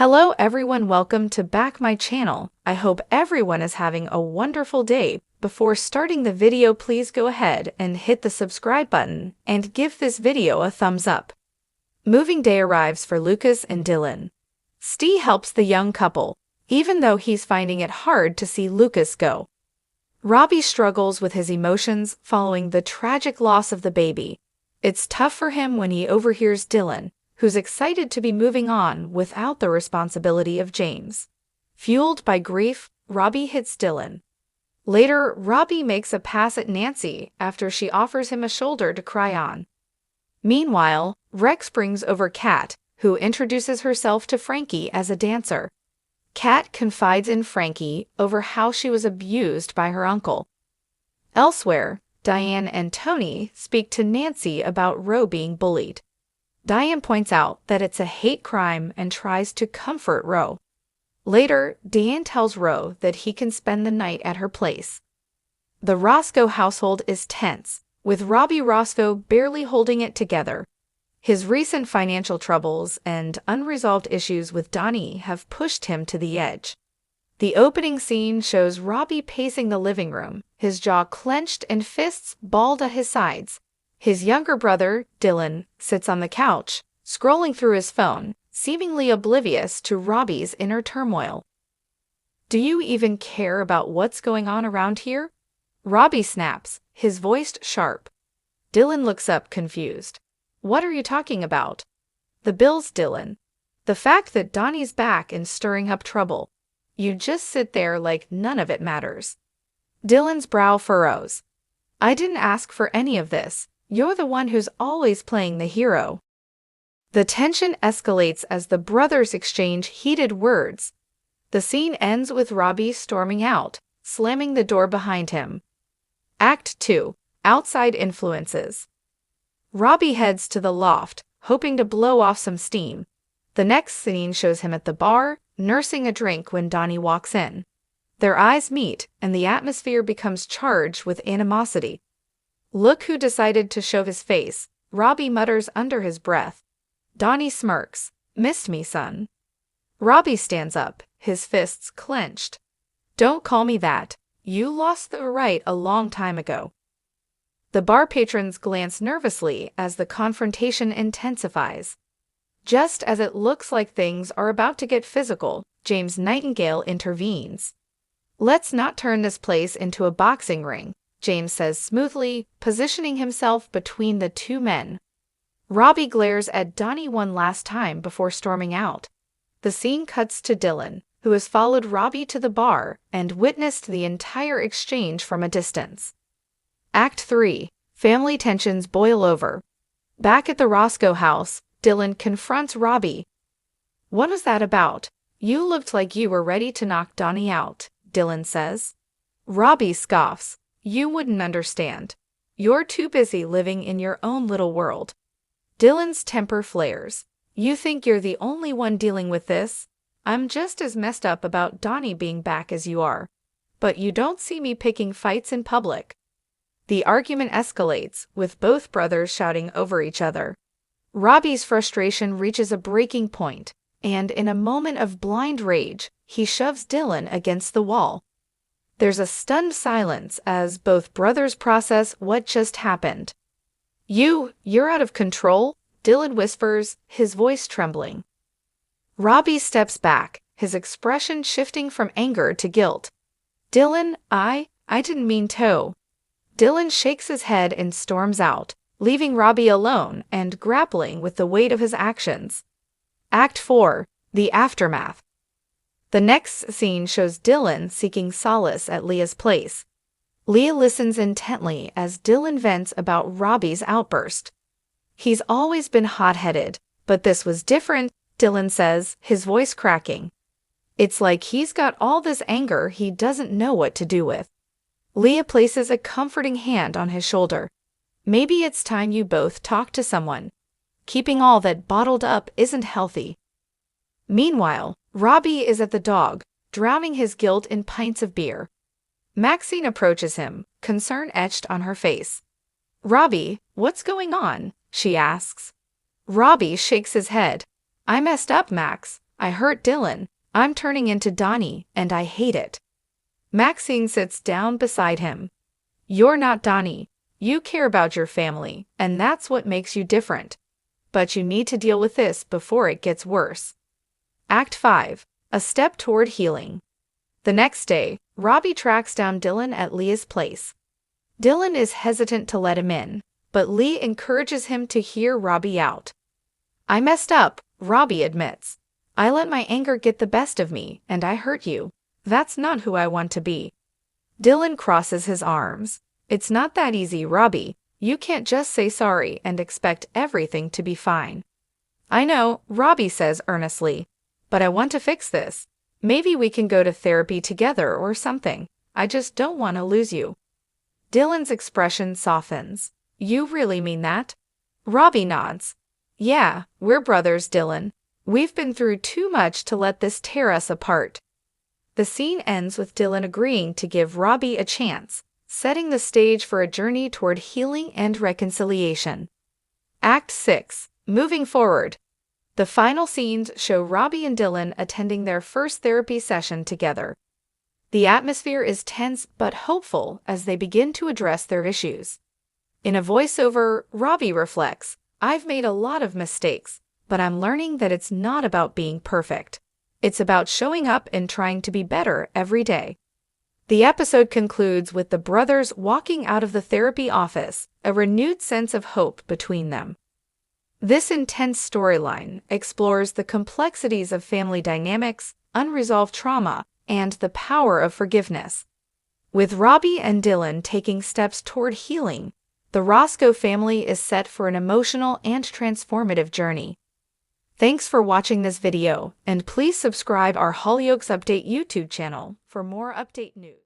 Hello everyone, welcome to back my channel. I hope everyone is having a wonderful day. Before starting the video, please go ahead and hit the subscribe button and give this video a thumbs up. Moving day arrives for Lucas and Dillon. Steve helps the young couple, even though he's finding it hard to see Lucas go. Robbie struggles with his emotions following the tragic loss of the baby. It's tough for him when he overhears Dillon, who's excited to be moving on without the responsibility of James. Fueled by grief, Robbie hits Dillon. Later, Robbie makes a pass at Nancy after she offers him a shoulder to cry on. Meanwhile, Rex brings over Kat, who introduces herself to Frankie as a dancer. Kat confides in Frankie over how she was abused by her uncle. Elsewhere, Diane and Tony speak to Nancy about Ro being bullied. Diane points out that it's a hate crime and tries to comfort Ro. Later, Diane tells Ro that he can spend the night at her place. The Rosco household is tense, with Robbie Rosco barely holding it together. His recent financial troubles and unresolved issues with Donnie have pushed him to the edge. The opening scene shows Robbie pacing the living room, his jaw clenched and fists balled at his sides. His younger brother, Dillon, sits on the couch, scrolling through his phone, seemingly oblivious to Robbie's inner turmoil. "Do you even care about what's going on around here?" Robbie snaps, his voice sharp. Dillon looks up confused. "What are you talking about?" "The bills, Dillon. The fact that Donnie's back and stirring up trouble. You just sit there like none of it matters." Dillon's brow furrows. "I didn't ask for any of this. You're the one who's always playing the hero." The tension escalates as the brothers exchange heated words. The scene ends with Robbie storming out, slamming the door behind him. Act 2. Outside influences. Robbie heads to the loft, hoping to blow off some steam. The next scene shows him at the bar, nursing a drink when Donnie walks in. Their eyes meet, and the atmosphere becomes charged with animosity. "Look who decided to show his face," Robbie mutters under his breath. Donnie smirks. "Missed me, son." Robbie stands up, his fists clenched. "Don't call me that. You lost the right a long time ago." The bar patrons glance nervously as the confrontation intensifies. Just as it looks like things are about to get physical, James Nightingale intervenes. "Let's not turn this place into a boxing ring," James says smoothly, positioning himself between the two men. Robbie glares at Donnie one last time before storming out. The scene cuts to Dillon, who has followed Robbie to the bar and witnessed the entire exchange from a distance. Act 3. Family tensions boil over. Back at the Rosco house, Dillon confronts Robbie. "What was that about? You looked like you were ready to knock Donnie out," Dillon says. Robbie scoffs. "You wouldn't understand. You're too busy living in your own little world." Dillon's temper flares. "You think you're the only one dealing with this? I'm just as messed up about Donnie being back as you are. But you don't see me picking fights in public." The argument escalates, with both brothers shouting over each other. Robbie's frustration reaches a breaking point, and in a moment of blind rage, he shoves Dillon against the wall. There's a stunned silence as both brothers process what just happened. You're out of control," Dillon whispers, his voice trembling. Robbie steps back, his expression shifting from anger to guilt. "Dillon, I didn't mean to." Dillon shakes his head and storms out, leaving Robbie alone and grappling with the weight of his actions. Act 4. The aftermath. The next scene shows Dillon seeking solace at Leah's place. Leah listens intently as Dillon vents about Robbie's outburst. "He's always been hot-headed, but this was different," Dillon says, his voice cracking. "It's like he's got all this anger he doesn't know what to do with." Leah places a comforting hand on his shoulder. "Maybe it's time you both talk to someone. Keeping all that bottled up isn't healthy." Meanwhile, Robbie is at the dog, drowning his guilt in pints of beer. Maxine approaches him, concern etched on her face. "Robbie, what's going on?" she asks. Robbie shakes his head. "I messed up, Max. I hurt Dillon. I'm turning into Donnie, and I hate it. Maxine sits down beside him. You're not Donnie. You care about your family, and that's what makes you different. But you need to deal with this before it gets worse. Act 5. A step toward healing. The next day, Robbie tracks down Dillon at Leah's place. Dillon is hesitant to let him in, but Lee encourages him to hear Robbie out. I messed up, Robbie admits. I let my anger get the best of me, and I hurt you. That's not who I want to be. Dillon crosses his arms. It's not that easy, Robbie. You can't just say sorry and expect everything to be fine. I know, Robbie says earnestly, but I want to fix this. Maybe we can go to therapy together or something. I just don't want to lose you. Dillon's expression softens. You really mean that? Robbie nods. Yeah, we're brothers, Dillon. We've been through too much to let this tear us apart. The scene ends with Dillon agreeing to give Robbie a chance, setting the stage for a journey toward healing and reconciliation. Act 6. Moving forward. The final scenes show Robbie and Dillon attending their first therapy session together. The atmosphere is tense but hopeful as they begin to address their issues. In a voiceover, Robbie reflects, I've made a lot of mistakes, but I'm learning that it's not about being perfect. It's about showing up and trying to be better every day. The episode concludes with the brothers walking out of the therapy office, a renewed sense of hope between them. This intense storyline explores the complexities of family dynamics, unresolved trauma, and the power of forgiveness. With Robbie and Dillon taking steps toward healing, the Rosco family is set for an emotional and transformative journey. Thanks for watching this video, and please subscribe our Hollyoaks Update YouTube channel for more update news.